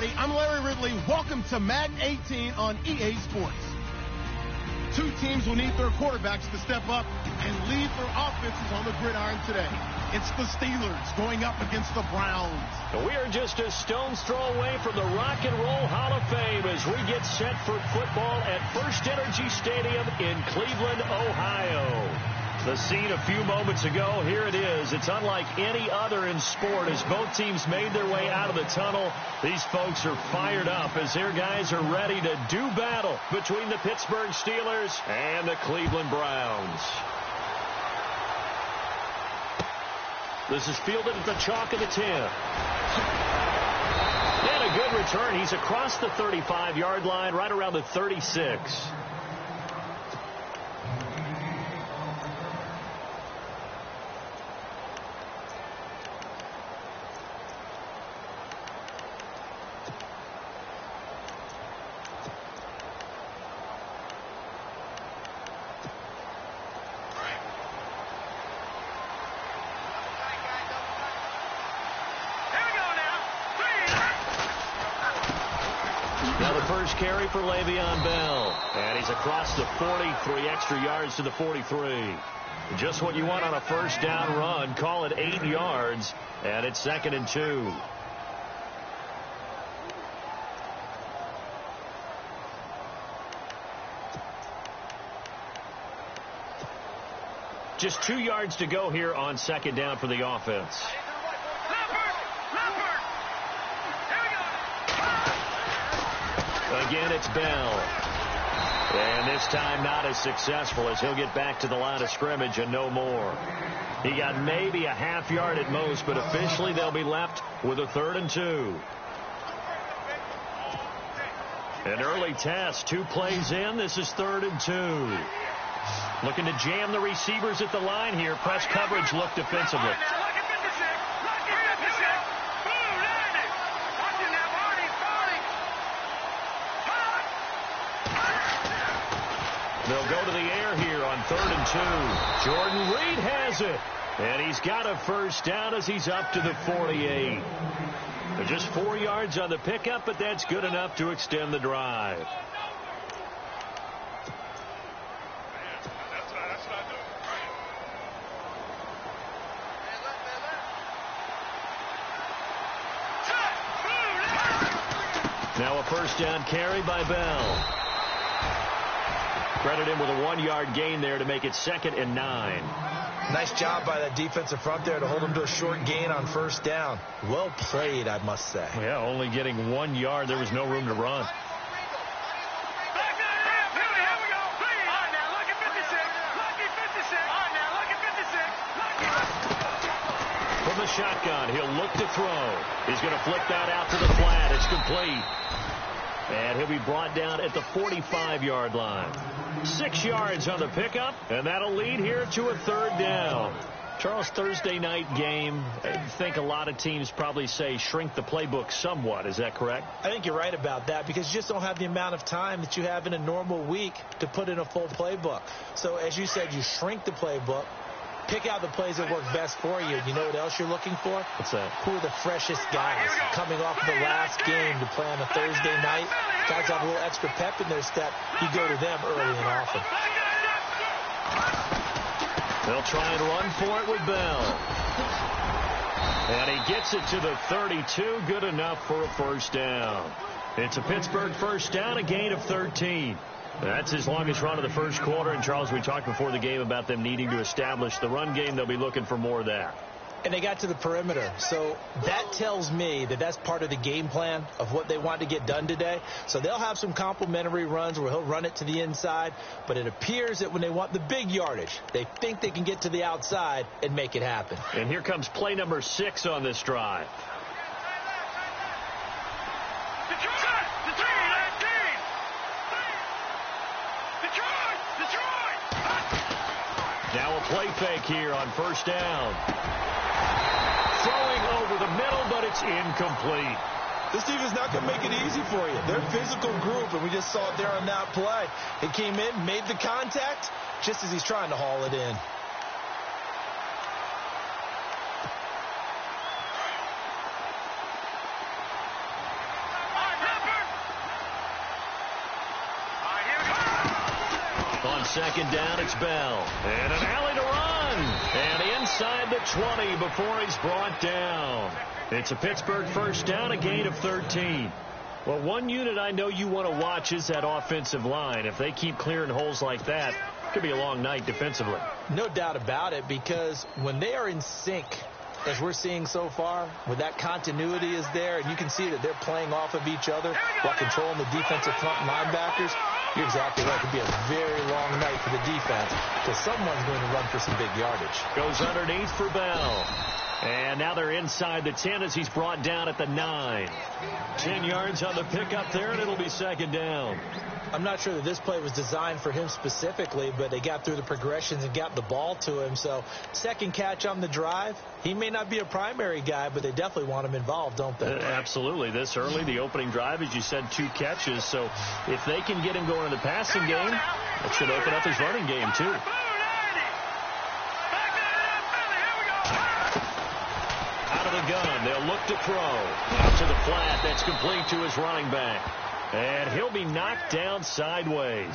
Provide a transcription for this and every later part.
everybody. I'm Larry Ridley. Welcome to Madden 18 on EA Sports. Two teams will need their quarterbacks to step up and lead their offenses on the gridiron today. It's the Steelers going up against the Browns. We are just a stone's throw away from the Rock and Roll Hall of Fame as we get set for football at First Energy Stadium in Cleveland, Ohio. The scene a few moments ago, here it is. It's unlike any other in sport as both teams made their way out of the tunnel. These folks are fired up as their guys are ready to do battle between the Pittsburgh Steelers and the Cleveland Browns. This is fielded at the chalk of the 10. And a good return. He's across the 35-yard line, right around the 36. Now the first carry for Le'Veon Bell. And he's across the 40, 3 extra yards to the 43. Just what you want on a first down run. Call it 8 yards. And it's 2nd and 2. Just 2 yards to go here on 2nd down for the offense. Again, it's Bell. And this time not as successful as he'll get back to the line of scrimmage and no more. He got maybe a half yard at most, but officially they'll be left with a 3rd and 2. An early test, 2 plays in. This is 3rd and 2. Looking to jam the receivers at the line here. Press coverage look defensively. They'll go to the air here on 3rd and 2. Jordan Reed has it. And he's got a first down as he's up to the 48. Just 4 yards on the pickup, but that's good enough to extend the drive. Now a first down carry by Bell. Credit him with a 1-yard gain there to make it 2nd and 9. Nice job by that defensive front there to hold him to a short gain on first down. Well played, I must say. Yeah, only getting 1 yard. There was no room to run. From the shotgun, he'll look to throw. He's going to flick that out to the flat. It's complete. And he'll be brought down at the 45-yard line. 6 yards on the pickup, and that'll lead here to a 3rd down. Charles, Thursday night game, I think a lot of teams probably say shrink the playbook somewhat. Is that correct? I think you're right about that because you just don't have the amount of time that you have in a normal week to put in a full playbook. So, as you said, you shrink the playbook. Pick out the plays that work best for you. You know what else you're looking for? What's that? Who are the freshest guys coming off of the last game to play on a Thursday night? Guys have a little extra pep in their step. You go to them early and often. They'll try and run for it with Bell. And he gets it to the 32. Good enough for a first down. It's a Pittsburgh first down, a gain of 13. That's his longest run of the first quarter. And, Charles, we talked before the game about them needing to establish the run game. They'll be looking for more of that. And they got to the perimeter. So that tells me that that's part of the game plan of what they want to get done today. So they'll have some complimentary runs where he'll run it to the inside. But it appears that when they want the big yardage, they think they can get to the outside and make it happen. And here comes play number 6 on this drive. Now a play fake here on first down. Throwing over the middle, but it's incomplete. This defense not going to make it easy for you. They're a physical group, and we just saw it there on that play. He came in, made the contact, just as he's trying to haul it in. On second down, it's Bell. And an alley to run. And inside the 20 before he's brought down. It's a Pittsburgh first down, a gain of 13. Well, one unit I know you want to watch is that offensive line. If they keep clearing holes like that, it could be a long night defensively. No doubt about it, because when they are in sync, as we're seeing so far, when that continuity is there, and you can see that they're playing off of each other while controlling the defensive front linebackers, you're exactly right. It could be a very long night for the defense because someone's going to run for some big yardage. Goes underneath for Bell. And now they're inside the 10 as he's brought down at the 9. 10 yards on the pickup there, and it'll be second down. I'm not sure that this play was designed for him specifically, but they got through the progressions and got the ball to him. So second catch on the drive. He may not be a primary guy, but they definitely want him involved, don't they? Absolutely. This early, the opening drive, as you said, 2 catches. So if they can get him going in the passing game, that should open up his running game too. Out of the gun, they'll look to throw. Out to the flat, that's complete to his running back. And he'll be knocked down sideways.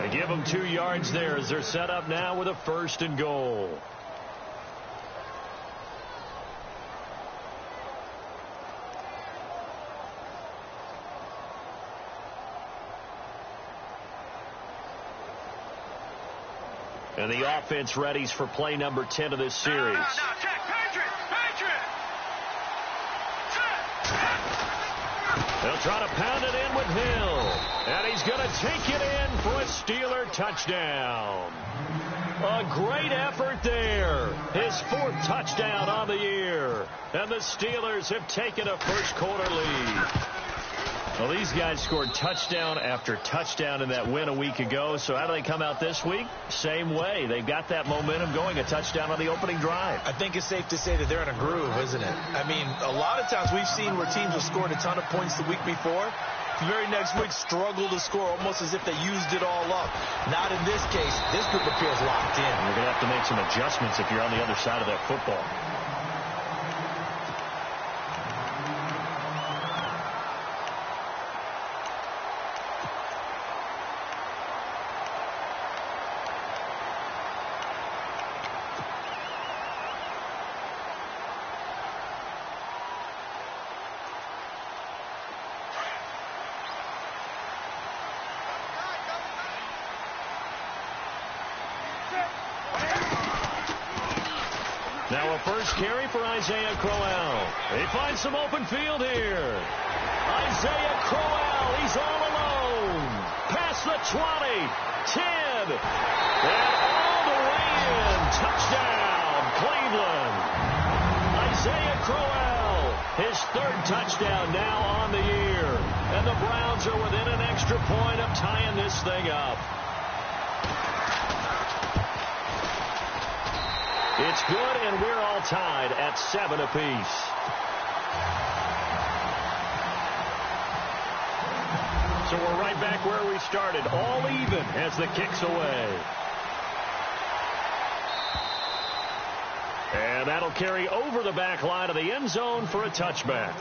They give him 2 yards there as they're set up now with a 1st and goal. And the offense readies for play number 10 of this series. They'll try to pound it in with Hill. And he's going to take it in for a Steeler touchdown. A great effort there. His 4th touchdown on the year. And the Steelers have taken a first quarter lead. Well, these guys scored touchdown after touchdown in that win a week ago. So how do they come out this week? Same way. They've got that momentum going, a touchdown on the opening drive. I think it's safe to say that they're in a groove, isn't it? I mean, a lot of times we've seen where teams have scored a ton of points the week before. The very next week struggle to score almost as if they used it all up. Not in this case. This group appears locked in. You're going to have to make some adjustments if you're on the other side of that football. Now a first carry for Isaiah Crowell. He finds some open field here. Isaiah Crowell, he's all alone. Past the 20, 10, and all the way in. Touchdown, Cleveland. Isaiah Crowell, his 3rd touchdown now on the year. And the Browns are within an extra point of tying this thing up. It's good, and we're all tied at 7 apiece. So we're right back where we started, all even as the kick's away. And that'll carry over the back line of the end zone for a touchback.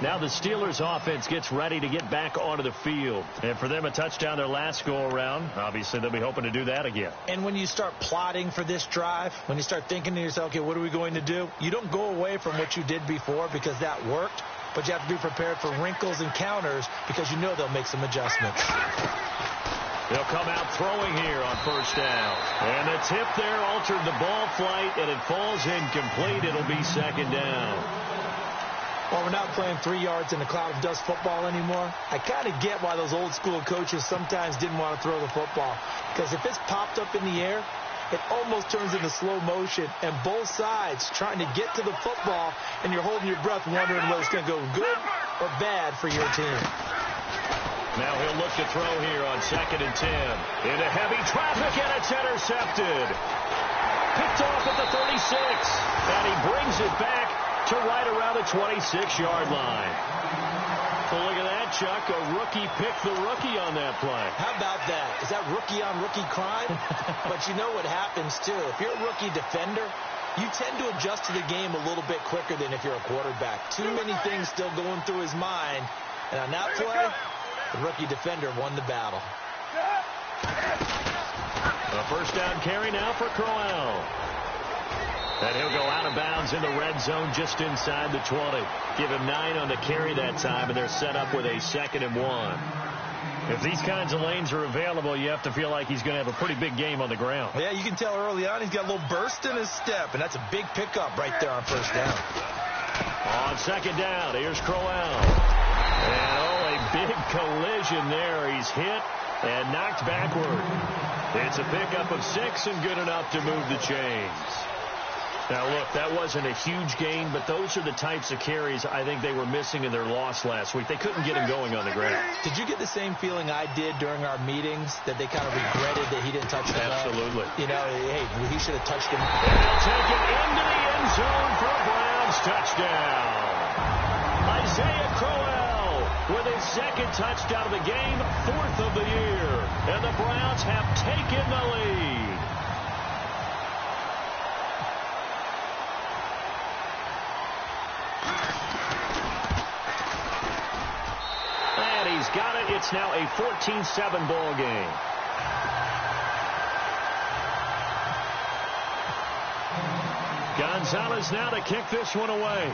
Now the Steelers offense gets ready to get back onto the field. And for them, a touchdown their last go-around. Obviously, they'll be hoping to do that again. And when you start plotting for this drive, when you start thinking to yourself, okay, what are we going to do? You don't go away from what you did before because that worked. But you have to be prepared for wrinkles and counters because you know they'll make some adjustments. They'll come out throwing here on first down. And the tip there altered the ball flight, and it falls incomplete. It'll be second down. Well, we're not playing 3 yards in a cloud of dust football anymore. I kind of get why those old school coaches sometimes didn't want to throw the football. Because if it's popped up in the air, it almost turns into slow motion. And both sides trying to get to the football, and you're holding your breath wondering whether it's going to go good or bad for your team. Now he'll look to throw here on 2nd and 10. Into heavy traffic, and it's intercepted. Picked off at the 36. And he brings it back to right around the 26-yard line. So look at that, Chuck. A rookie picked the rookie on that play. How about that? Is that rookie-on-rookie crime? But you know what happens, too. If you're a rookie defender, you tend to adjust to the game a little bit quicker than if you're a quarterback. Too many things still going through his mind. And on that play, the rookie defender won the battle. first down carry now for Crowell. And he'll go out of bounds in the red zone just inside the 20. Give him 9 on the carry that time, and they're set up with a 2nd and 1. If these kinds of lanes are available, you have to feel like he's going to have a pretty big game on the ground. Yeah, you can tell early on he's got a little burst in his step, and that's a big pickup right there on first down. On 2nd down, here's Crowell. And, a big collision there. He's hit and knocked backward. It's a pickup of 6 and good enough to move the chains. Now, look, that wasn't a huge gain, but those are the types of carries I think they were missing in their loss last week. They couldn't get him going on the ground. Did you get the same feeling I did during our meetings, that they kind of regretted that he didn't touch the ball? Absolutely. You know, hey, he should have touched him. And they'll take it into the end zone for a Browns touchdown. Isaiah Crowell with his 2nd touchdown of the game, 4th of the year. And the Browns have taken the lead. He's got it. It's now a 14-7 ball game. Gonzalez now to kick this one away.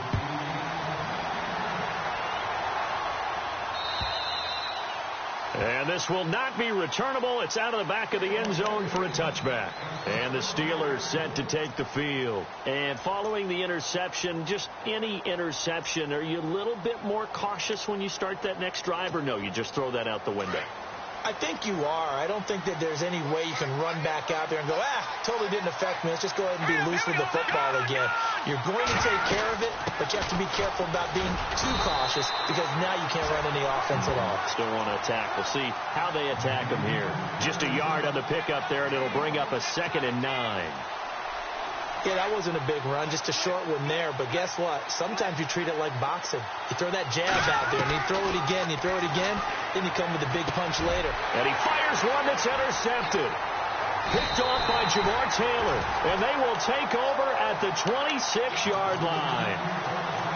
And this will not be returnable. It's out of the back of the end zone for a touchback. And the Steelers set to take the field. And following the interception, just any interception, are you a little bit more cautious when you start that next drive, or no, you just throw that out the window? I think you are. I don't think that there's any way you can run back out there and go, totally didn't affect me. Let's just go ahead and be loose with the football again. You're going to take care of it, but you have to be careful about being too cautious, because now you can't run any offense at all. Still want to attack. We'll see how they attack them here. Just a yard on the pickup there, and it'll bring up a 2nd and 9. Yeah, that wasn't a big run, just a short one there. But guess what? Sometimes you treat it like boxing. You throw that jab out there, and you throw it again, then you come with a big punch later. And he fires one that's intercepted. Picked off by Jamar Taylor. And they will take over at the 26-yard line.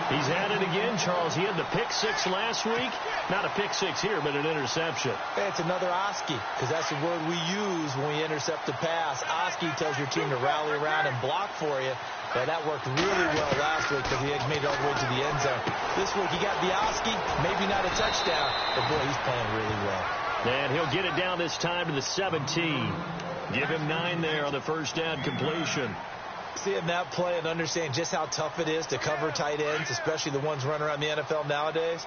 He's had it again, Charles. He had the pick 6 last week. Not a pick 6 here, but an interception. Hey, it's another Oski, because that's the word we use when we intercept a pass. Oski tells your team to rally around and block for you. Well, that worked really well last week, because he had made it all the way to the end zone. This week he got the Oski, maybe not a touchdown, but boy, he's playing really well. And he'll get it down this time to the 17. Give him 9 there on the first down completion. Seeing that play and understand just how tough it is to cover tight ends, especially the ones running around the NFL nowadays,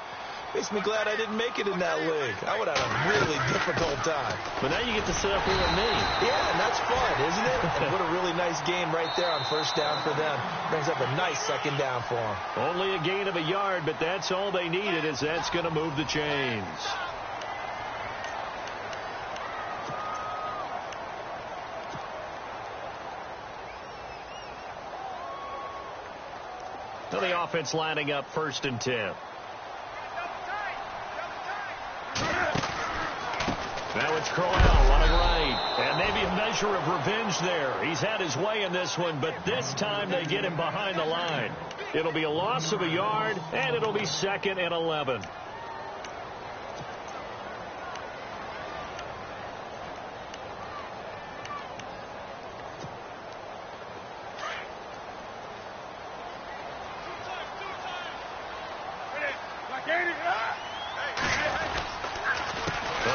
makes me glad I didn't make it in that league. I would have had a really difficult time. But now you get to sit up here with me. Yeah, and that's fun, isn't it? And what a really nice game right there on first down for them. Brings up a nice 2nd down for them. Only a gain of a yard, but that's all they needed, as that's going to move the chains. So the offense lining up 1st and 10. Now it's Crowell running right. And maybe a measure of revenge there. He's had his way in this one, but this time they get him behind the line. It'll be a loss of a yard, and it'll be 2nd and 11.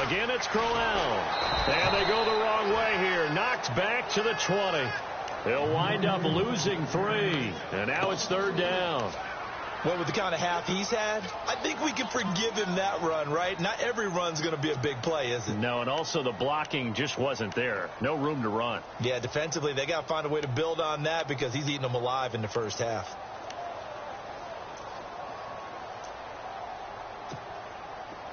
Again, it's Crowell. And they go the wrong way here. Knocked back to the 20. They'll wind up losing 3. And now it's 3rd down. Well, with the kind of half he's had, I think we can forgive him that run, right? Not every run's going to be a big play, is it? No, and also the blocking just wasn't there. No room to run. Yeah, defensively, they got to find a way to build on that, because he's eating them alive in the first half.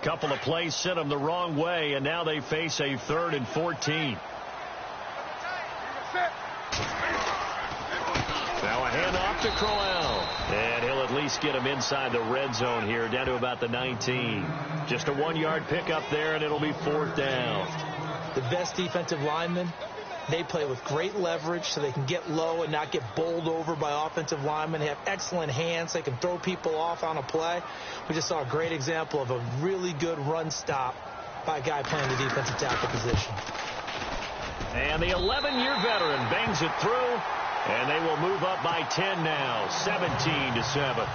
Couple of plays sent them the wrong way, and now they face a 3rd and 14. Now a handoff to Crowell. And he'll at least get him inside the red zone here, down to about the 19. Just a 1-yard pickup there, and it'll be 4th down. The best defensive linemen, they play with great leverage so they can get low and not get bowled over by offensive linemen. They have excellent hands. They can throw people off on a play. We just saw a great example of a really good run stop by a guy playing the defensive tackle position. And the 11-year veteran bangs it through, and they will move up by 10 now, 17-7.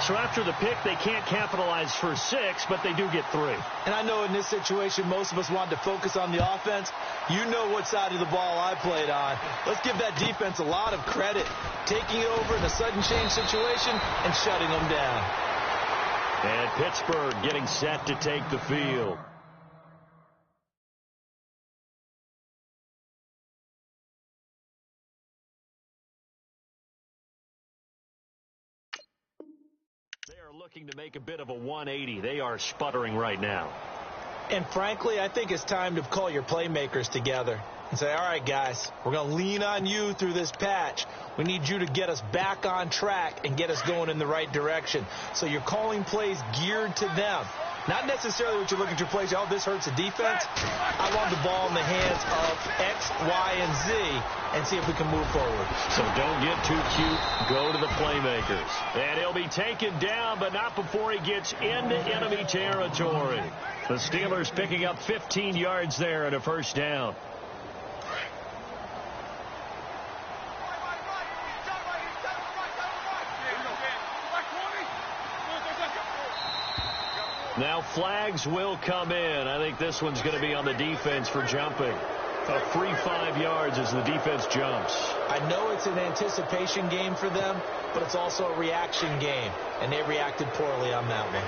So after the pick, they can't capitalize for 6, but they do get 3. And I know in this situation, most of us wanted to focus on the offense. You know what side of the ball I played on. Let's give that defense a lot of credit, taking it over in a sudden change situation and shutting them down. And Pittsburgh getting set to take the field. They are looking to make a bit of a 180. They are sputtering right now. And frankly, I think it's time to call your playmakers together and say, all right, guys, we're going to lean on you through this patch. We need you to get us back on track and get us going in the right direction. So you're calling plays geared to them. Not necessarily what you're looking to play. Oh, this hurts the defense. I want the ball in the hands of X, Y, and Z and see if we can move forward. So don't get too cute. Go to the playmakers. And he'll be taken down, but not before he gets into enemy territory. The Steelers picking up 15 yards there and a first down. Now flags will come in. I think this one's going to be on the defense for jumping. A free 5 yards as the defense jumps. I know it's an anticipation game for them, but it's also a reaction game, and they reacted poorly on that one.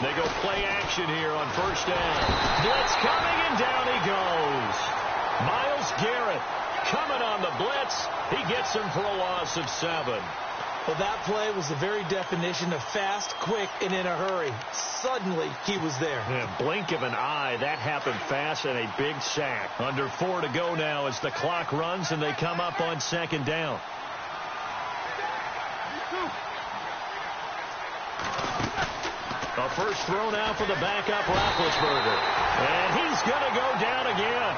They go play action here on first down. Blitz coming, and down he goes. Myles Garrett coming on the blitz. He gets him for a loss of 7. Well, that play was the very definition of fast, quick, and in a hurry. Suddenly, he was there. Yeah, blink of an eye. That happened fast and a big sack. Under 4 to go now as the clock runs and they come up on second down. A first throw now for the backup Roethlisberger. And he's going to go down again.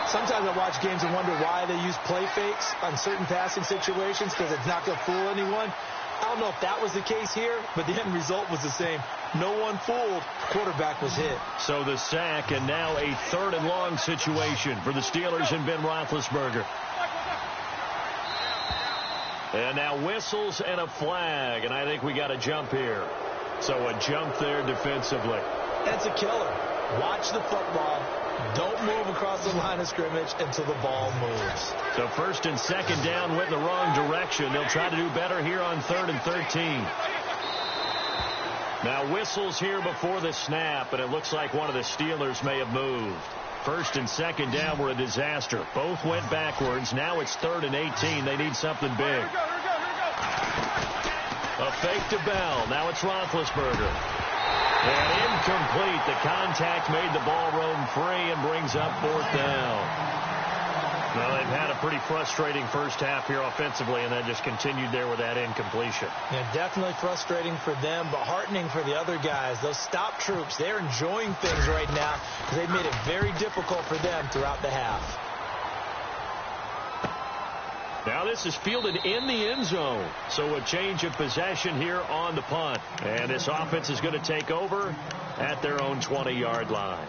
Sometimes I watch games and wonder why they use play fakes on certain passing situations because it's not going to fool anyone. I don't know if that was the case here, but the end result was the same. No one fooled. Quarterback was hit. So the sack, and now a 3rd and long situation for the Steelers and Ben Roethlisberger. And now whistles and a flag, and I think we got a jump here. So a jump there defensively. That's a killer. Watch the football. Don't move across the line of scrimmage until the ball moves. So 1st and 2nd down went the wrong direction. They'll try to do better here on 3rd and 13. Now whistles here before the snap, and it looks like one of the Steelers may have moved. 1st and 2nd down were a disaster. Both went backwards. Now it's 3rd and 18. They need something big. A fake to Bell. Now it's Roethlisberger. And incomplete. The contact made the ball roam free and brings up 4th down. Well, they've had a pretty frustrating first half here offensively, and then just continued there with that incompletion. Yeah, definitely frustrating for them, but heartening for the other guys. Those stop troops, they're enjoying things right now because they've made it very difficult for them throughout the half. Now this is fielded in the end zone. So a change of possession here on the punt. And this offense is going to take over at their own 20-yard line.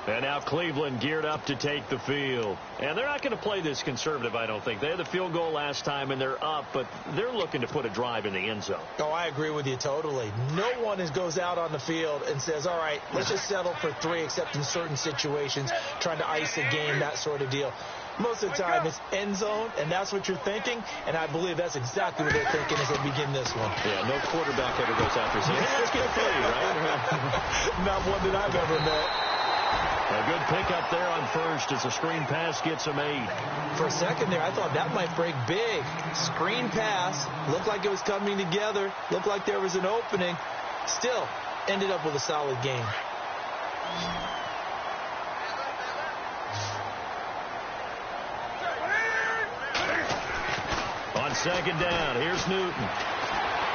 And now Cleveland geared up to take the field. And they're not going to play this conservative, I don't think. They had the field goal last time, and they're up, but they're looking to put a drive in the end zone. Oh, I agree with you totally. No one goes out on the field and says, all right, let's just settle for 3, except in certain situations, trying to ice a game, that sort of deal. Most of the time, it's end zone, and that's what you're thinking, and I believe that's exactly what they're thinking as they begin this one. Yeah, no quarterback ever goes after saying, hey, let's get 3, right? Not one that I've ever met. A good pickup there on first as the screen pass gets him 8. For a second there, I thought that might break big. Screen pass, looked like it was coming together, looked like there was an opening. Still, ended up with a solid game. On second down, here's Newton.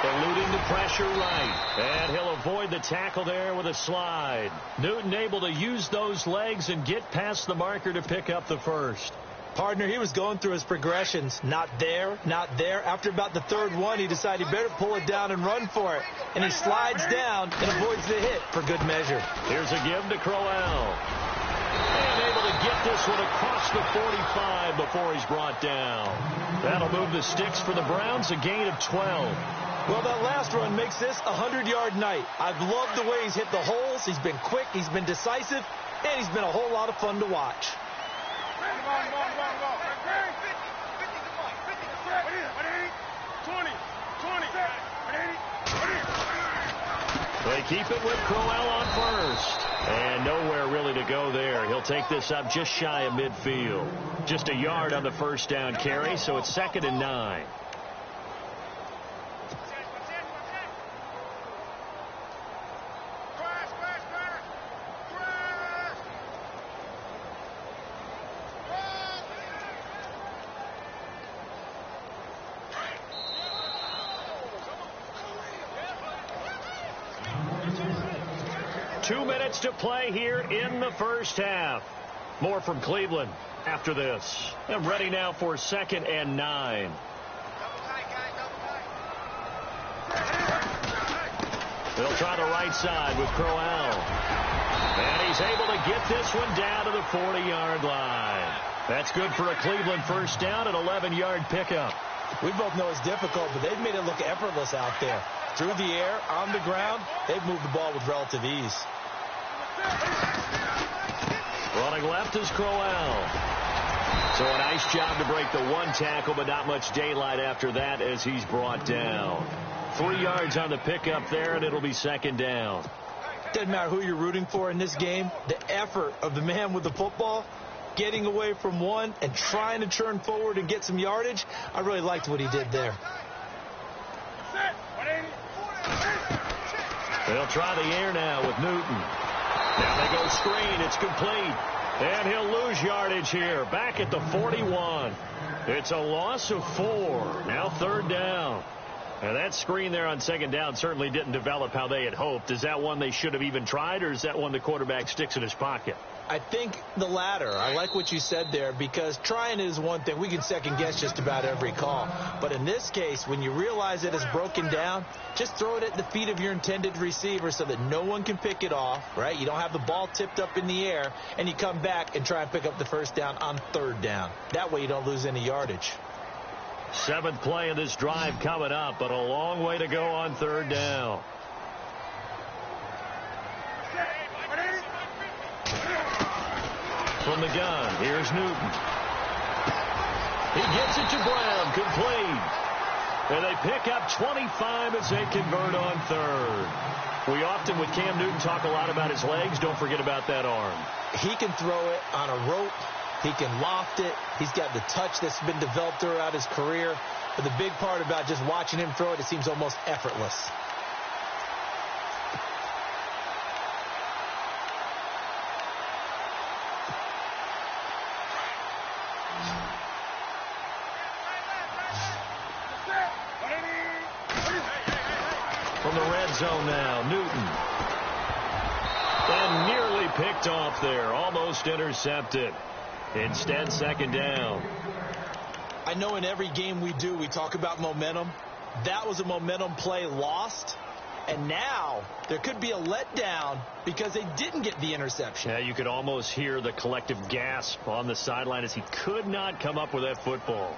Eluding the pressure right. And he'll avoid the tackle there with a slide. Newton able to use those legs and get past the marker to pick up the first. Partner, he was going through his progressions. Not there, not there. After about the third one, he decided he better pull it down and run for it. And he slides down and avoids the hit for good measure. Here's a give to Crowell. And able to get this one across the 45 before he's brought down. That'll move the sticks for the Browns, a gain of 12. Well, that last run makes this a 100-yard night. I've loved the way he's hit the holes. He's been quick, he's been decisive, and he's been a whole lot of fun to watch. They keep it with Crowell on first. And nowhere really to go there. He'll take this up just shy of midfield. Just a yard on the first down carry, so it's 2nd and 9. To play here in the first half. More from Cleveland after this. And ready now for 2nd and 9. They'll try the right side with Crowell. And he's able to get this one down to the 40-yard line. That's good for a Cleveland first down, an 11-yard pickup. We both know it's difficult, but they've made it look effortless out there. Through the air, on the ground, they've moved the ball with relative ease. Running left is Crowell. So a nice job to break the one tackle, but not much daylight after that as he's brought down. 3 yards on the pickup there, and it'll be 2nd down. Doesn't matter who you're rooting for in this game. The effort of the man with the football, getting away from one and trying to turn forward and get some yardage, I really liked what he did there. They'll try the air now with Newton. Now they go screen. It's complete. And he'll lose yardage here. Back at the 41. It's a loss of 4. Now 3rd down. And that screen there on 2nd down certainly didn't develop how they had hoped. Is that one they should have even tried, or is that one the quarterback sticks in his pocket? I think the latter. I like what you said there, because trying is one thing. We can second-guess just about every call. But in this case, when you realize it is broken down, just throw it at the feet of your intended receiver so that no one can pick it off, right? You don't have the ball tipped up in the air, and you come back and try and pick up the first down on 3rd down. That way you don't lose any yardage. 7th play of this drive coming up, but a long way to go on 3rd down. From the gun, here's Newton. He gets it to Brown, complete. And they pick up 25 as they convert on 3rd. We often, with Cam Newton, talk a lot about his legs. Don't forget about that arm. He can throw it on a rope. He can loft it. He's got the touch that's been developed throughout his career. But the big part about just watching him throw it, it seems almost effortless. From the red zone now, Newton. And nearly picked off there. Almost intercepted. Instead, 2nd down. I know in every game we do, we talk about momentum. That was a momentum play lost. And now there could be a letdown because they didn't get the interception. Yeah, you could almost hear the collective gasp on the sideline as he could not come up with that football.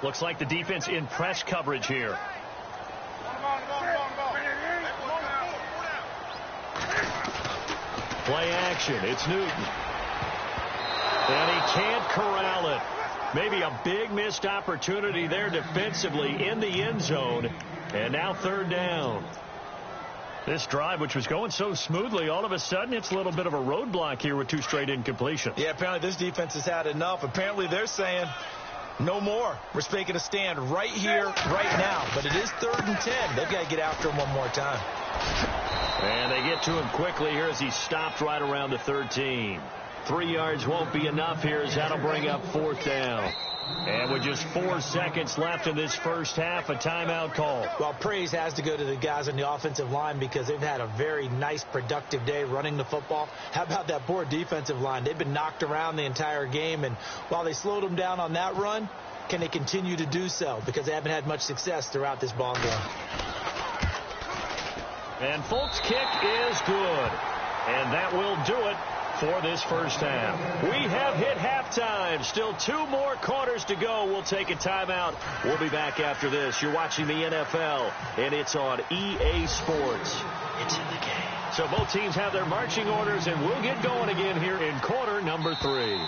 Looks like the defense in press coverage here. Play action. It's Newton. And he can't corral it. Maybe a big missed opportunity there defensively in the end zone. And now 3rd down. This drive, which was going so smoothly, all of a sudden it's a little bit of a roadblock here with 2 straight incompletions. Yeah, apparently this defense has had enough. Apparently they're saying, no more. We're making a stand right here, right now. But it is 3rd and 10. They've got to get after him one more time. And they get to him quickly here as he stopped right around the 13. 3 yards won't be enough here as that'll bring up 4th down. And with just 4 seconds left in this first half, a timeout call. Well, praise has to go to the guys on the offensive line because they've had a very nice, productive day running the football. How about that poor defensive line? They've been knocked around the entire game, and while they slowed them down on that run, can they continue to do so? Because they haven't had much success throughout this ball game. And Folk's kick is good. And that will do it for this first half. We have hit halftime. Still 2 more quarters to go. We'll take a timeout. We'll be back after this. You're watching the NFL, and it's on EA Sports. It's in the game. So both teams have their marching orders, and we'll get going again here in quarter number 3.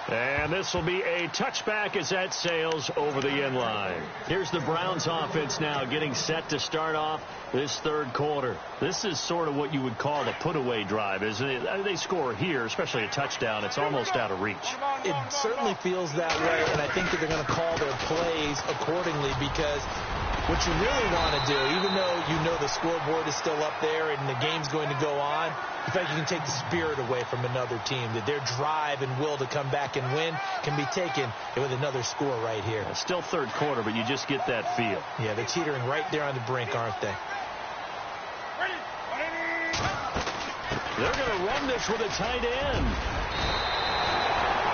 And this will be a touchback as that sails over the end line. Here's the Browns offense now getting set to start off this third quarter. This is sort of what you would call a put-away drive, isn't it? They score here, especially a touchdown. It's almost out of reach. It certainly feels that way, and I think that they're going to call their plays accordingly because what you really want to do, even though you know the scoreboard is still up there and the game's going to go on, in fact, you can take the spirit away from another team, that their drive and will to come back and win can be taken with another score right here. It's still third quarter, but you just get that feel. Yeah, they're teetering right there on the brink, aren't they? They're going to run this with a tight end.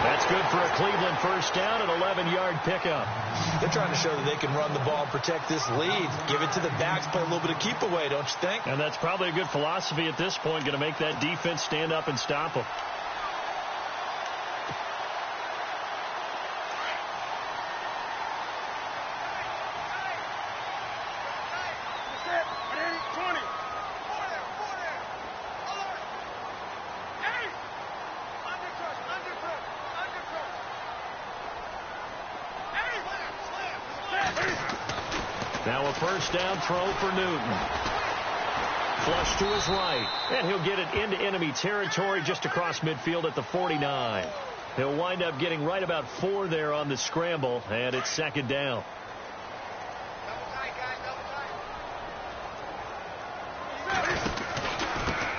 That's good for a Cleveland first down, an 11-yard pickup. They're trying to show that they can run the ball and protect this lead. Give it to the backs, play a little bit of keep away, don't you think? And that's probably a good philosophy at this point, going to make that defense stand up and stop them. Now a first down throw for Newton. Flush to his right. And he'll get it into enemy territory just across midfield at the 49. He'll wind up getting right about 4 there on the scramble, and it's second down.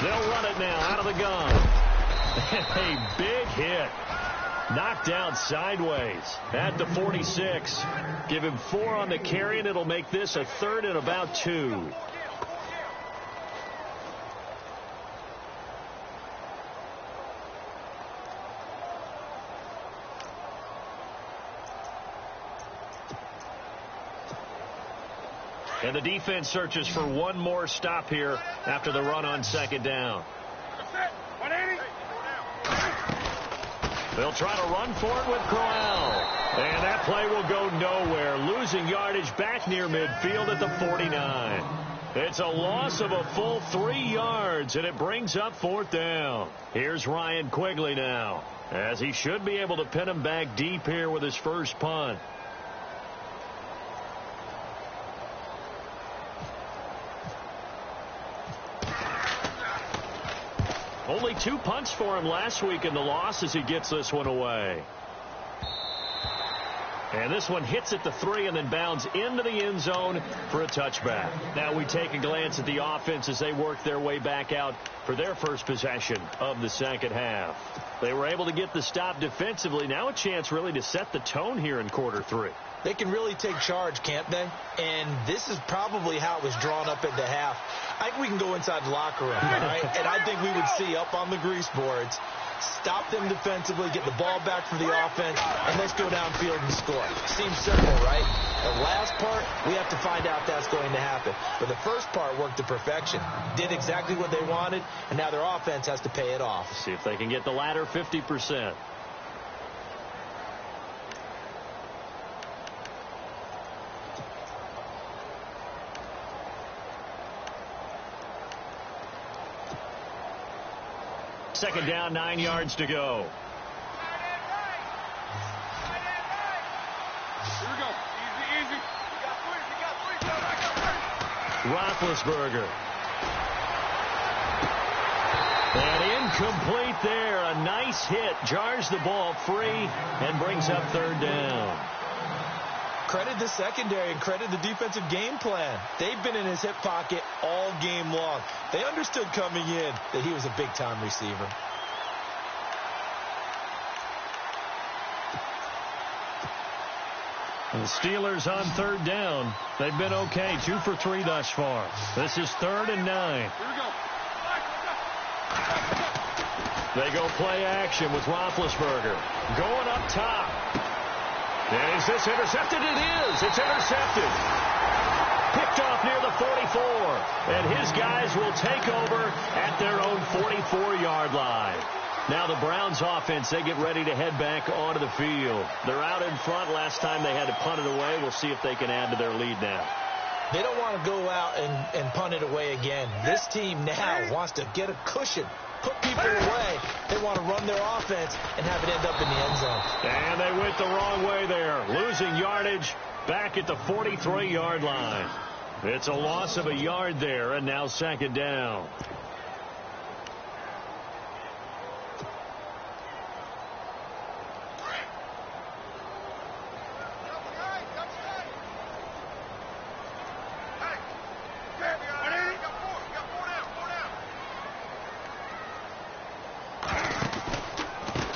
They'll run it now out of the gun. A big hit. Knocked down sideways at the 46. Give him 4 on the carry, and it'll make this a 3rd and about 2. And the defense searches for one more stop here after the run on second down. They'll try to run for it with Crowell. And that play will go nowhere. Losing yardage back near midfield at the 49. It's a loss of a full 3 yards, and it brings up 4th down. Here's Ryan Quigley now, as he should be able to pin him back deep here with his first punt. Only 2 punts for him last week in the loss as he gets this one away. And this one hits at the 3 and then bounds into the end zone for a touchback. Now we take a glance at the offense as they work their way back out for their first possession of the second half. They were able to get the stop defensively. Now a chance really to set the tone here in quarter 3. They can really take charge, can't they? And this is probably how it was drawn up into half. I think we can go inside the locker room, all right? And I think we would see up on the grease boards, stop them defensively, get the ball back for the offense, and let's go downfield and score. Seems simple, right? The last part, we have to find out that's going to happen. But the first part worked to perfection. Did exactly what they wanted, and now their offense has to pay it off. See if they can get the latter 50%. Second down, 9 yards to go. Here we go. Easy, easy. We got 3. Roethlisberger. And incomplete there. A nice hit. Jars the ball free and brings up 3rd down. Credit the secondary and credit the defensive game plan. They've been in his hip pocket all game long. They understood coming in that he was a big-time receiver. The Steelers on third down. They've been okay, 2 for 3 thus far. This is 3rd and 9. Here we go. They go play action with Roethlisberger. Going up top. Is this intercepted? It is. It's intercepted. Picked off near the 44. And his guys will take over at their own 44-yard line. Now the Browns offense, they get ready to head back onto the field. They're out in front. Last time they had to punt it away. We'll see if they can add to their lead now. They don't want to go out and punt it away again. This team now wants to get a cushion, put people away. They want to run their offense and have it end up in the end zone. And they went the wrong way there, losing yardage back at the 43-yard line. It's a loss of a yard there, and now 2nd down.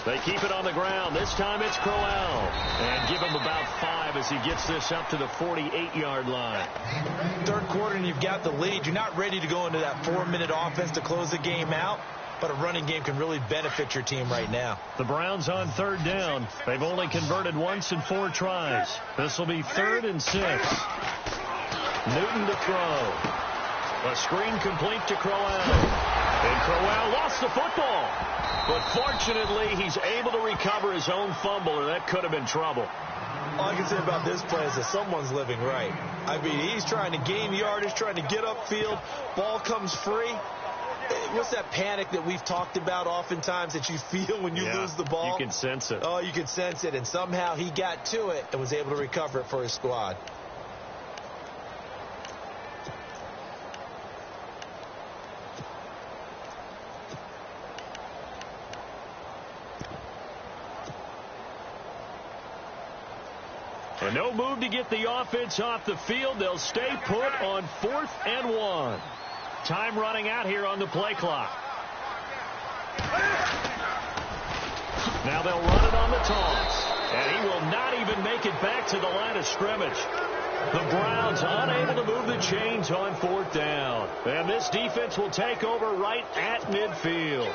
They keep it on the ground. This time it's Crowell. And give him about 5 as he gets this up to the 48-yard line. Third quarter and you've got the lead. You're not ready to go into that 4-minute offense to close the game out, but a running game can really benefit your team right now. The Browns on 3rd down. They've only converted once in 4 tries. This will be 3rd and 6. Newton to throw. A screen complete to Crowell. And Crowell lost the football. But fortunately, he's able to recover his own fumble, or that could have been trouble. All I can say about this play is that someone's living right. I mean, he's trying to gain yardage, trying to get upfield. Ball comes free. What's that panic that we've talked about oftentimes that you feel when you lose the ball? You can sense it. Oh, you can sense it. And somehow he got to it and was able to recover it for his squad. And no move to get the offense off the field. They'll stay put on 4th and 1. Time running out here on the play clock. Now they'll run it on the toss. And he will not even make it back to the line of scrimmage. The Browns unable to move the chains on 4th down. And this defense will take over right at midfield.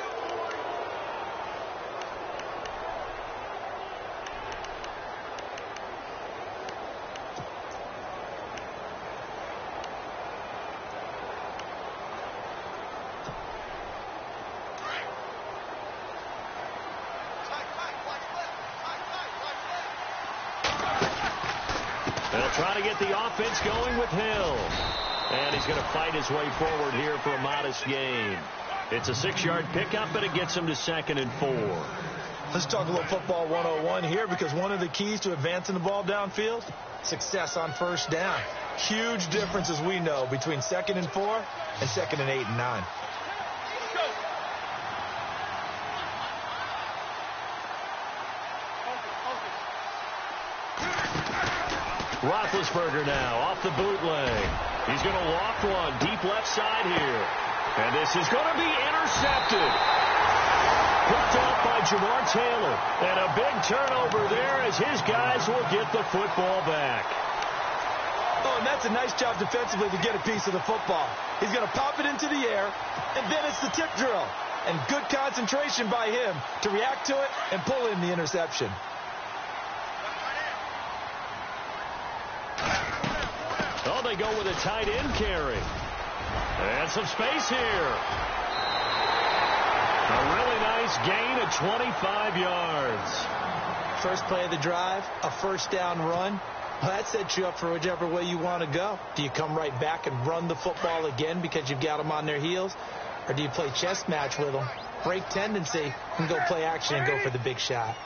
Trying to get the offense going with Hill. And he's going to fight his way forward here for a modest gain. It's a 6-yard pickup, but it gets him to 2nd and 4. Let's talk a little football 101 here, because one of the keys to advancing the ball downfield, success on 1st down. Huge difference, as we know, between 2nd and 4 and 2nd and 8 and 9. Roethlisberger now off the bootleg. He's going to loft one deep left side here. And this is going to be intercepted. Picked off by Jamar Taylor. And a big turnover there as his guys will get the football back. Oh, and that's a nice job defensively to get a piece of the football. He's going to pop it into the air, and then it's the tip drill. And good concentration by him to react to it and pull in the interception. Oh, they go with a tight end carry. And some space here. A really nice gain of 25 yards. First play of the drive, a 1st down run. Well, that sets you up for whichever way you want to go. Do you come right back and run the football again because you've got them on their heels? Or do you play chess match with them, break tendency, and go play action and go for the big shot?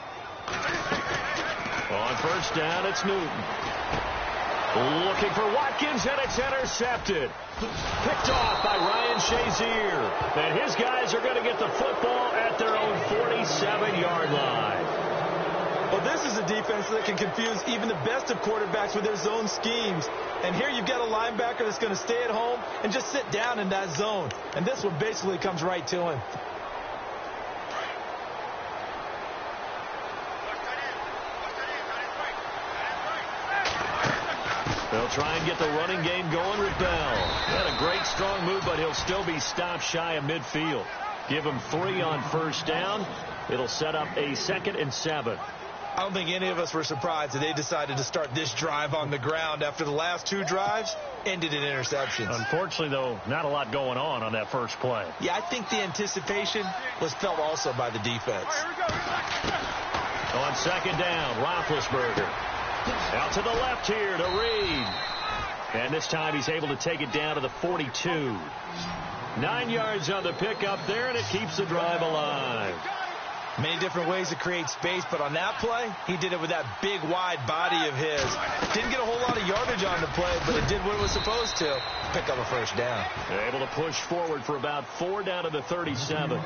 On 1st down, it's Newton. Looking for Watkins, and it's intercepted. Picked off by Ryan Shazier. And his guys are going to get the football at their own 47-yard line. Well, this is a defense that can confuse even the best of quarterbacks with their zone schemes. And here you've got a linebacker that's going to stay at home and just sit down in that zone. And this one basically comes right to him. They'll try and get the running game going with Bell. He had a great, strong move, but he'll still be stopped shy of midfield. Give him 3 on first down. It'll set up a 2nd and 7. I don't think any of us were surprised that they decided to start this drive on the ground after the last 2 drives ended in interceptions. Unfortunately, though, not a lot going on that first play. Yeah, I think the anticipation was felt also by the defense. On 2nd down, Roethlisberger. Out to the left here to Reed. And this time he's able to take it down to the 42. 9 yards on the pickup there, and it keeps the drive alive. Many different ways to create space, but on that play, he did it with that big, wide body of his. Didn't get a whole lot of yardage on the play, but it did what it was supposed to. Pick up a first down. They're able to push forward for about 4 down to the 37.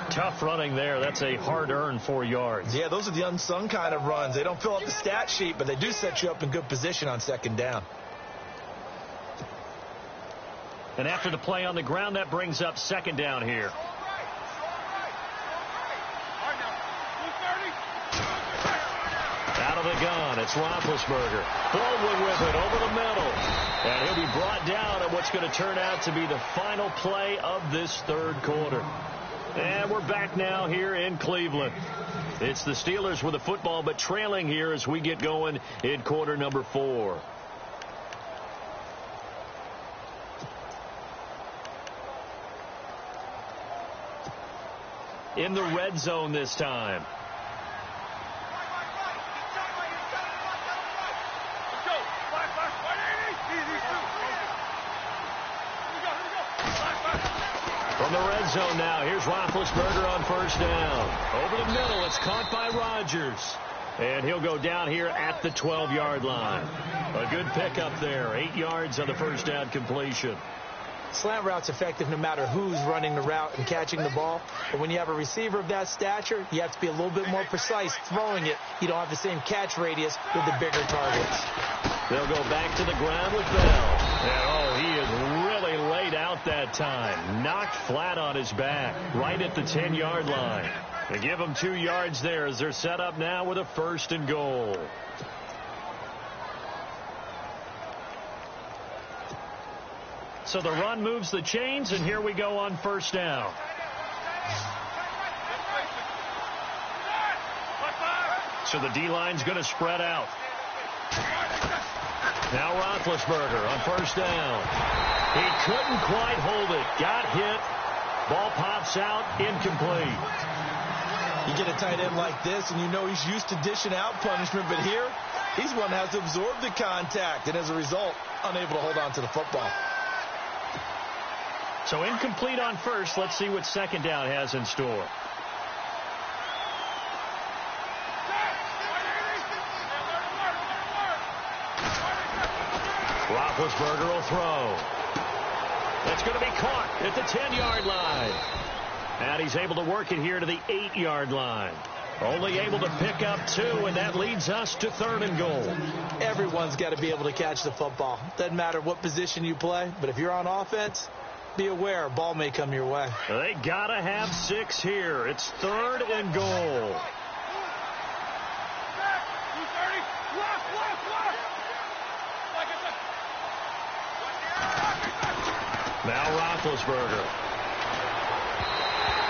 Tough running there. That's a hard-earned 4 yards. Yeah, those are the unsung kind of runs. They don't fill up the stat sheet, but they do set you up in good position on 2nd down. And after the play on the ground, that brings up 2nd down here. Out of the gun, it's Roethlisberger. Baldwin with it over the middle. And he'll be brought down at what's going to turn out to be the final play of this 3rd quarter. And we're back now here in Cleveland. It's the Steelers with the football, but trailing here as we get going in quarter number 4. In the red zone this time. From the red zone now, here's Roethlisberger on first down. Over the middle, it's caught by Rodgers. And he'll go down here at the 12-yard line. A good pickup there, 8 yards on the first down completion. Slant route's effective no matter who's running the route and catching the ball. But when you have a receiver of that stature, you have to be a little bit more precise throwing it. You don't have the same catch radius with the bigger targets. They'll go back to the ground with Bell. And, he is really laid out that time. Knocked flat on his back, right at the 10-yard line. They give him 2 yards there as they're set up now with a 1st and goal. So the run moves the chains, and here we go on first down. So the D-line's going to spread out. Now Roethlisberger on first down. He couldn't quite hold it. Got hit. Ball pops out. Incomplete. You get a tight end like this, and you know he's used to dishing out punishment, but here, he's one that has to absorb the contact, and as a result, unable to hold on to the football. So incomplete on first. Let's see what 2nd down has in store. Roethlisberger will throw. That's going to be caught at the 10-yard line. And he's able to work it here to the 8-yard line. Only able to pick up 2, and that leads us to 3rd and goal. Everyone's got to be able to catch the football. Doesn't matter what position you play, but if you're on offense, be aware, a ball may come your way. They got to have 6 here. It's 3rd and goal. Now Roethlisberger.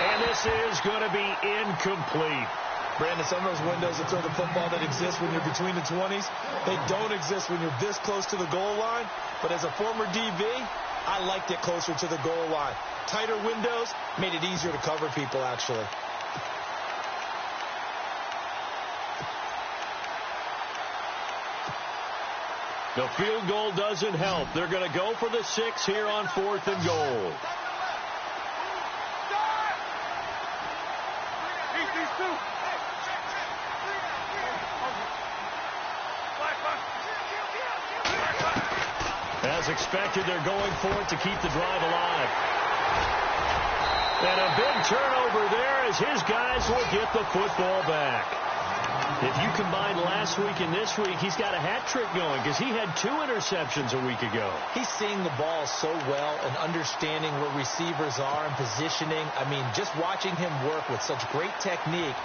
And this is going to be incomplete. Brandon, some of those windows to throw the football that exist when you're between the 20s, they don't exist when you're this close to the goal line. But as a former DB, I liked it closer to the goal line. Tighter windows made it easier to cover people, actually. The field goal doesn't help. They're going to go for the 6 here on 4th and goal. As expected, they're going for it to keep the drive alive. And a big turnover there as his guys will get the football back. If you combine last week and this week, he's got a hat trick going because he had 2 interceptions a week ago. He's seeing the ball so well and understanding where receivers are and positioning. I mean, just watching him work with such great technique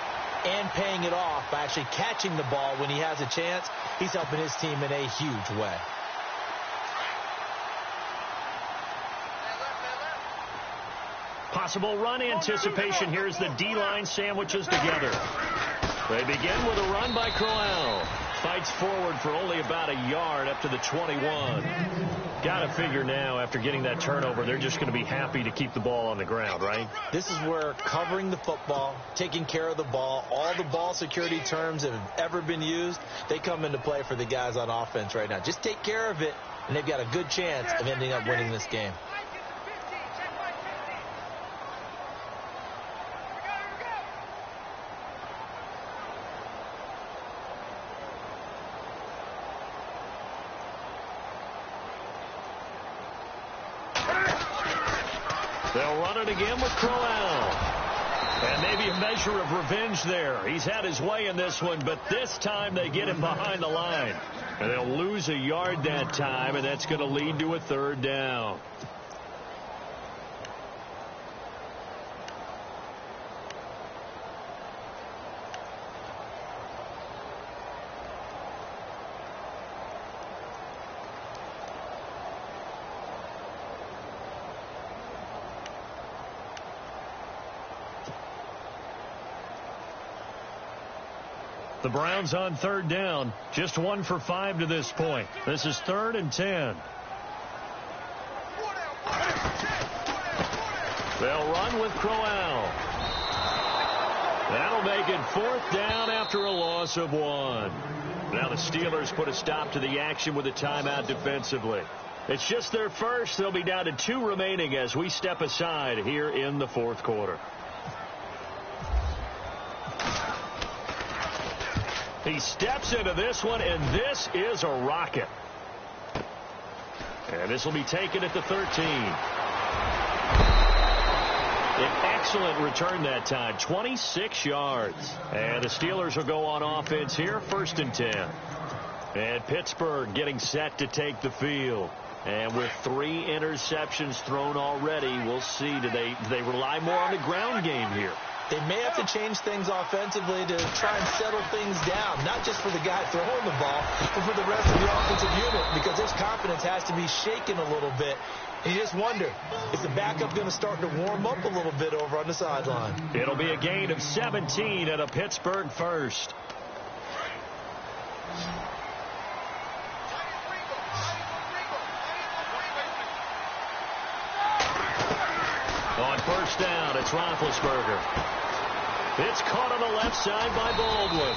and paying it off by actually catching the ball when he has a chance, he's helping his team in a huge way. Possible run anticipation here as the D-line sandwiches together. They begin with a run by Crowell. Fights forward for only about a yard up to the 21. Got to figure now, after getting that turnover, they're just going to be happy to keep the ball on the ground, right? This is where covering the football, taking care of the ball, all the ball security terms that have ever been used, they come into play for the guys on offense right now. Just take care of it, and they've got a good chance of ending up winning this game. They'll run it again with Crowell. And maybe a measure of revenge there. He's had his way in this one, but this time they get him behind the line. And they'll lose a yard that time, and that's going to lead to a third down. The Browns on third down, just 1 for 5 to this point. This is 3rd and 10. They'll run with Crowell. That'll make it 4th down after a loss of 1. Now the Steelers put a stop to the action with a timeout defensively. It's just their first. They'll be down to 2 remaining as we step aside here in the 4th quarter. He steps into this one, and this is a rocket. And this will be taken at the 13. An excellent return that time, 26 yards. And the Steelers will go on offense here, 1st and 10. And Pittsburgh getting set to take the field. And with 3 interceptions thrown already, we'll see, do they rely more on the ground game here? They may have to change things offensively to try and settle things down, not just for the guy throwing the ball, but for the rest of the offensive unit, because his confidence has to be shaken a little bit. And you just wonder, is the backup going to start to warm up a little bit over on the sideline? It'll be a gain of 17 at a Pittsburgh first. On first down, it's Roethlisberger. It's caught on the left side by Baldwin.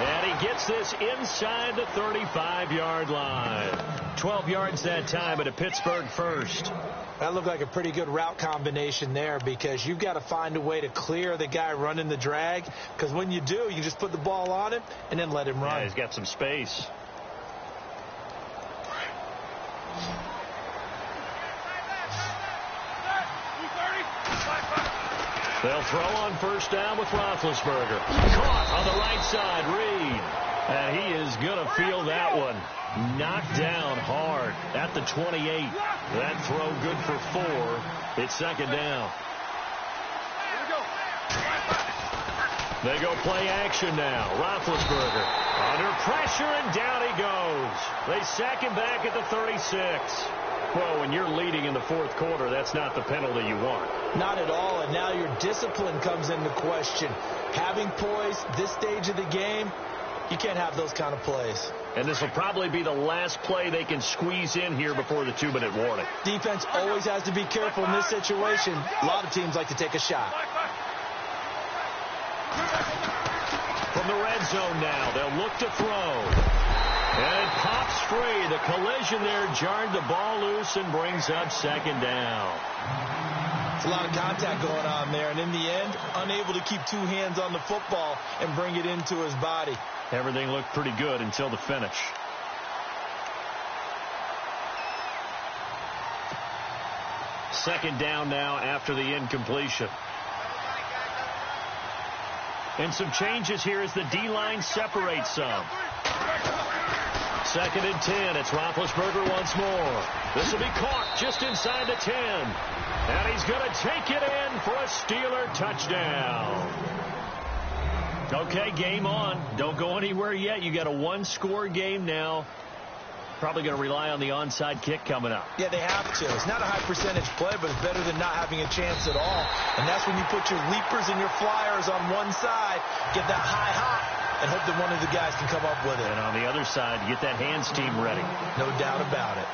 And he gets this inside the 35-yard line. 12 yards that time at a Pittsburgh first. That looked like a pretty good route combination there, because you've got to find a way to clear the guy running the drag, because when you do, you just put the ball on him and then let him run. Yeah, he's got some space. They'll throw on first down with Roethlisberger. Caught on the right side, Reed. And he is going to feel that one. Knocked down hard at the 28. That throw good for 4. It's 2nd down. They go play action now. Roethlisberger under pressure, and down he goes. They sack him back at the 36. Well, when you're leading in the 4th quarter, that's not the penalty you want. Not at all, and now your discipline comes into question. Having poise this stage of the game, you can't have those kind of plays. And this will probably be the last play they can squeeze in here before the 2-minute warning. Defense always has to be careful in this situation. A lot of teams like to take a shot. From the red zone now, they'll look to throw. And it pops free. The collision there jarred the ball loose and brings up 2nd down. It's a lot of contact going on there, and in the end, unable to keep 2 hands on the football and bring it into his body. Everything looked pretty good until the finish. Second down now after the incompletion. And some changes here as the D-line separates some. 2nd and 10. It's Roethlisberger once more. This will be caught just inside the 10. And he's going to take it in for a Steeler touchdown. Okay, game on. Don't go anywhere yet. You got a 1-score game now. Probably going to rely on the onside kick coming up. Yeah, they have to. It's not a high percentage play, but it's better than not having a chance at all. And that's when you put your leapers and your flyers on one side, get that high hop, and hope that one of the guys can come up with it. And on the other side, get that hands team ready. No doubt about it.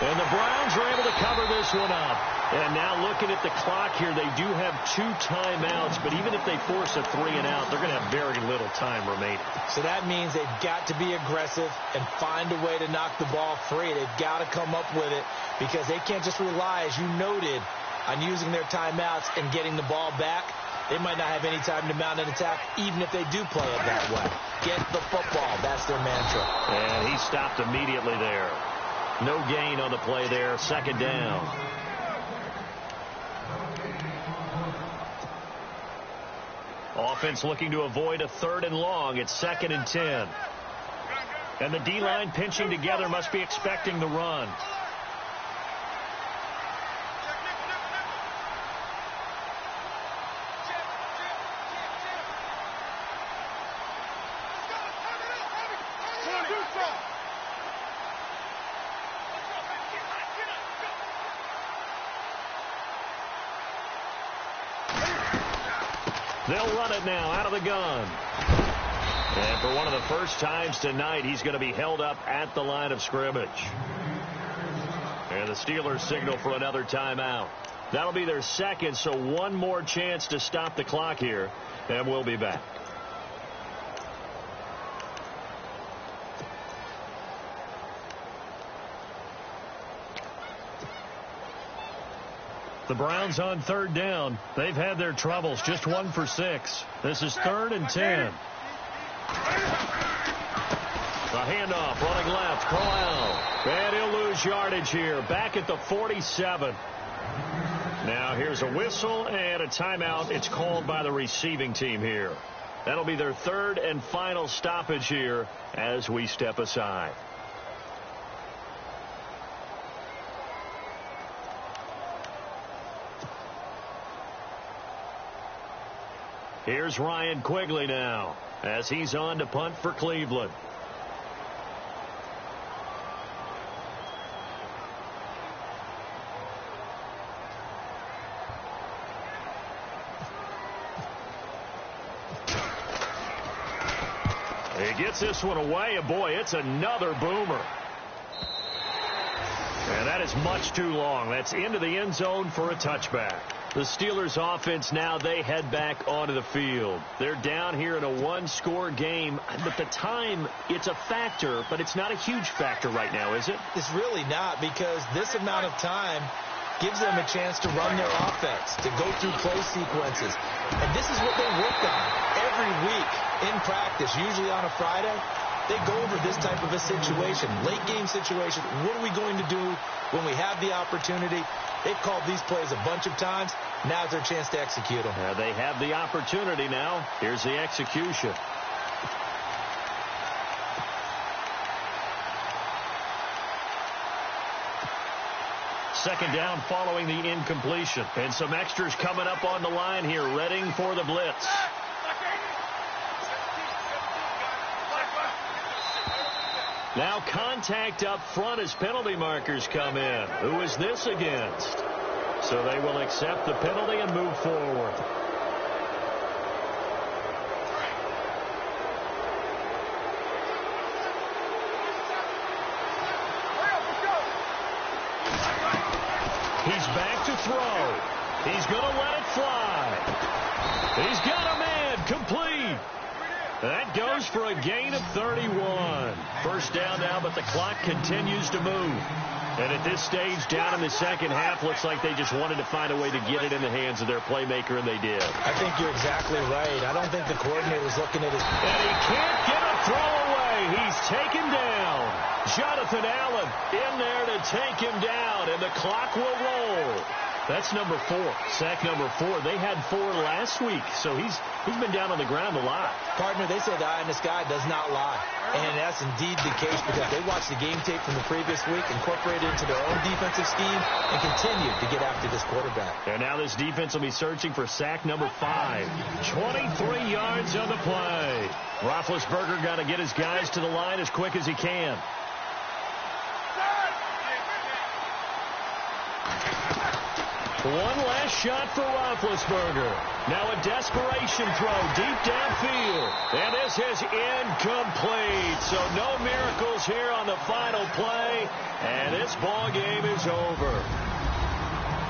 And the Browns are able to cover this one up. And now looking at the clock here, they do have 2 timeouts, but even if they force a 3 and out, they're going to have very little time remaining. So that means they've got to be aggressive and find a way to knock the ball free. They've got to come up with it because they can't just rely, as you noted, on using their timeouts and getting the ball back. They might not have any time to mount an attack, even if they do play it that way. Get the football. That's their mantra. And he stopped immediately there. No gain on the play there. 2nd down. Offense looking to avoid a 3rd and long. It's 2nd and 10. And the D-line pinching together must be expecting the run. They'll run it now out of the gun. And for one of the first times tonight, he's going to be held up at the line of scrimmage. And the Steelers signal for another timeout. That'll be their 2nd, so one more chance to stop the clock here, and we'll be back. The Browns on 3rd down. They've had their troubles. Just 1 for 6. This is 3rd and 10. The handoff running left. Corral. And he'll lose yardage here. Back at the 47. Now here's a whistle and a timeout. It's called by the receiving team here. That'll be their 3rd and final stoppage here as we step aside. Here's Ryan Quigley now as he's on to punt for Cleveland. He gets this one away, and boy, it's another boomer. And that is much too long. That's into the end zone for a touchback. The Steelers offense now, they head back onto the field. They're down here in a 1-score game, but the time, it's a factor, but it's not a huge factor right now, is it? It's really not, because this amount of time gives them a chance to run their offense, to go through play sequences. And this is what they work on every week in practice, usually on a Friday. They go over this type of a situation, late game situation. What are we going to do when we have the opportunity? They've called these plays a bunch of times. Now's their chance to execute them. They have the opportunity now. Here's the execution. Second down following the incompletion. And some extras coming up on the line here, readying for the blitz. Now contact up front as penalty markers come in. Who is this against? So they will accept the penalty and move forward. He's back to throw. He's going to let it fly. He's got a man complete. That goes for a gain of 31. First down now, but the clock continues to move. And at this stage, down in the second half, looks like they just wanted to find a way to get it in the hands of their playmaker, and they did. I think you're exactly right. I don't think the coordinator's looking at his... And he can't get a throw away. He's taken down. Jonathan Allen in there to take him down, and the clock will roll. That's number 4. Sack number 4. They had 4 last week, so he's been down on the ground a lot. Partner, they say the eye in the sky does not lie. And that's indeed the case because they watched the game tape from the previous week, incorporated it into their own defensive scheme, and continued to get after this quarterback. And now this defense will be searching for sack number 5. 23 yards on the play. Roethlisberger got to get his guys to the line as quick as he can. One last shot for Roethlisberger. Now a desperation throw deep downfield. And this is incomplete. So no miracles here on the final play. And this ball game is over.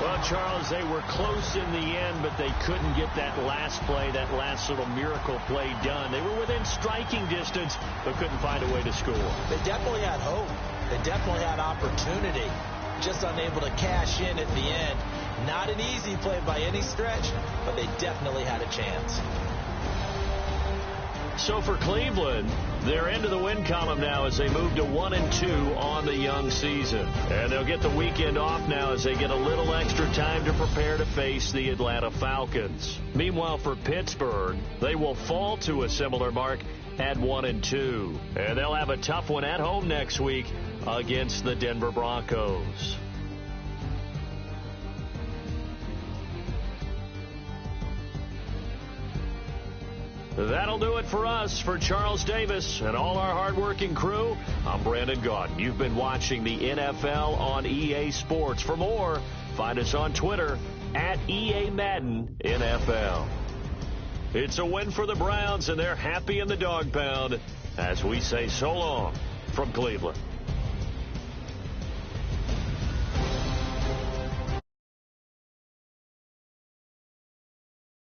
Well, Charles, they were close in the end, but they couldn't get that last play, that last little miracle play done. They were within striking distance, but couldn't find a way to score. They definitely had hope. They definitely had opportunity. Just unable to cash in at the end. Not an easy play by any stretch, but they definitely had a chance. So for Cleveland, they're into the win column now as they move to 1-2 on the young season. And they'll get the weekend off now as they get a little extra time to prepare to face the Atlanta Falcons. Meanwhile, for Pittsburgh, they will fall to a similar mark at 1-2. And they'll have a tough one at home next week against the Denver Broncos. That'll do it for us. For Charles Davis and all our hardworking crew, I'm Brandon Gaudin. You've been watching the NFL on EA Sports. For more, find us on Twitter at EA Madden NFL. It's a win for the Browns, and they're happy in the dog pound as we say so long from Cleveland.